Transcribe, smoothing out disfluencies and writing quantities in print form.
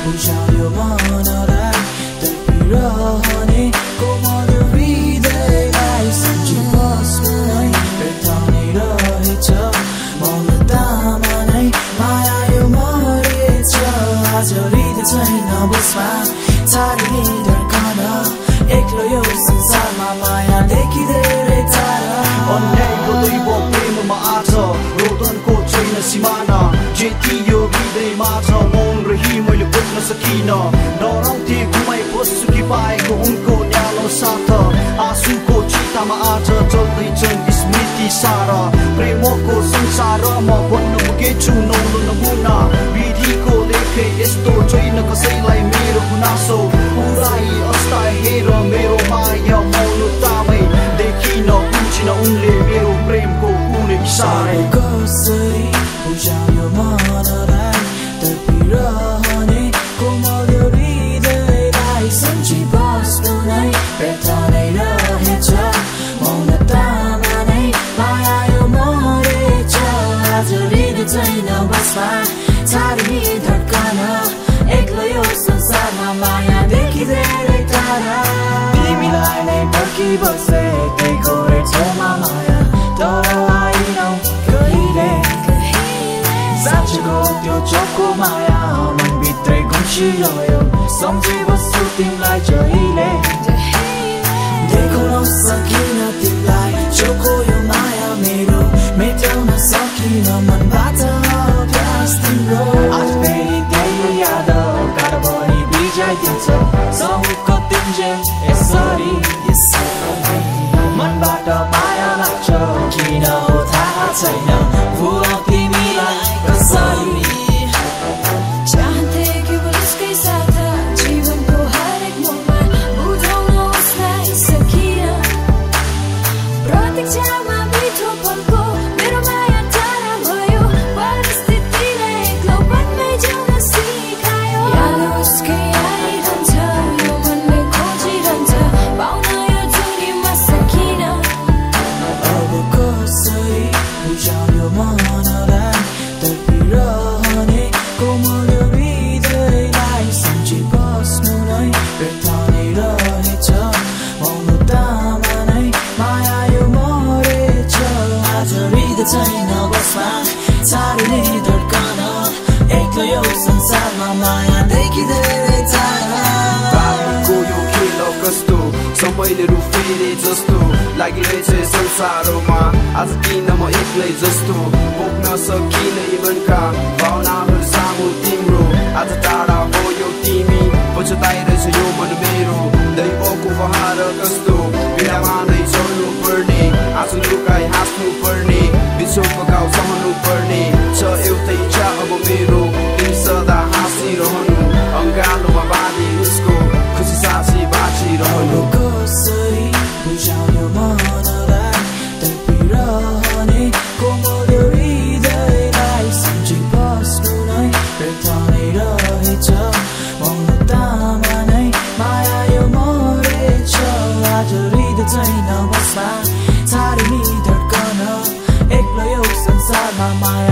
बुझायो मनलाई तडपिरहने कोमल हृदयलाई सम्झिबस्नु नै व्यर्थ नै रहेछ मौनतामा नै माया यो मरेछ आज हृदय छैन बसमा छाड्ने धड्कन एक्लो यो संसारमा मायादेखि धेरै टाढा अन्यायको दैव प्रेममा आज रोदनको छैन सिमाना जे थियो हृदयमा छ मौन रही मैले बुझ्न सकिन डराउँथे घुमाइ बस्छु कि पाएको उनको न्यानो साथ आँसुको चितामा आज चल्दैछन् स्मृति सारा प्रेमको संसारमा बन्न पुगेछु नौलो नमुना विधिको लेखे यस्तो छैन कसैलाई मेरो गुनासो पुराई अस्ताए हेर मेरो माया मौनतामै देखिन बुझिन उनले मेरो प्रेमको कुनै इसारै कसरी बुझायो मनलाई तडपिरहने कोमल हृदयलाई सम्झिबस्नु नै व्यर्थ नै रहेछ मौनतामा नै माया यो मरेछ आज हृदय छैन बसमा छाड्ने धड्कन एक्लो यो संसारमा मायादेखि धेरै टाढा तिमीलाई नै पर्खिबसे त्यही गोरे छेउमा माया तर आइनौ कहिले साँचोको त्यो चोखो माया मनभित्रै घुसिरह्यो सम्झिबस्छु तिमीलाई जहिले देख्न सकिन तिमीलाई चोखो यो माया मेरो मेटाउन सकिन मनबाट अभ्यास तिम्रो आज फेरि त्यही याद गाडभरि बिजाइदिन्छ सहुको तिम्जेल यसरी मनबाट माया लाग्छ किन हो थाहा छैन भुलाउ तिमीलाई कसरी चाहन्थे केवल उसकै साथ जीवनको हरेक मोमेन्ट बुझाउन उसलाई सकिन प्रतीक्षामा मिठो पलको मेरो माया टाढा भयो परिस्थितिले एक्लोपनमै जिउन सिकायो याद उसकै आइरहन्छ यो मनले खोजिरहन्छ पाउन यो जुनीमा सकिन अब कसरी बुझायो मनलाई तडपिरहने कोमल हृदयलाई सम्झिबस्नु नै व्यर्थ नै रहेछ मौनतामा नै माया यो मरेछ आज हृदय छैन बसमा छाड्ने धड्कन एक्लो यो संसारमा मायादेखि धेरै टाढा बारीको यो खेल कस्तो सबैले रूप फेरे जस्तो लागिरहेछ संसारमा आज किन म एक्लै जस्तो बोक्न सकिन मनका भावनाहरू सामु तिम्रो आज टाढा भयो तिमी पछताइरहेछ यो मन मेरो दैवको बहार कस्तो बिरामा नै चल्नु पर्ने आँसु लुकाइ हाँस्नु पर्ने विश्वको घाउ सहनु पर्ने छ एउटै इच्छा अब मेरो तिमी सदा हाँसिरहनु अङ्गालोमा बाँधी उसको खुसी सासी बाँचिरहनु कसरी बुझायो मनलाई तडपिरहने कोमल हृदयलाई सम्झिबस्नु नै व्यर्थ नै रहेछ मौनतामा नै माया यो मरेछ आज हृदय छैन बसमा छाड्ने धड्कन एक्लो यो संसारमा माया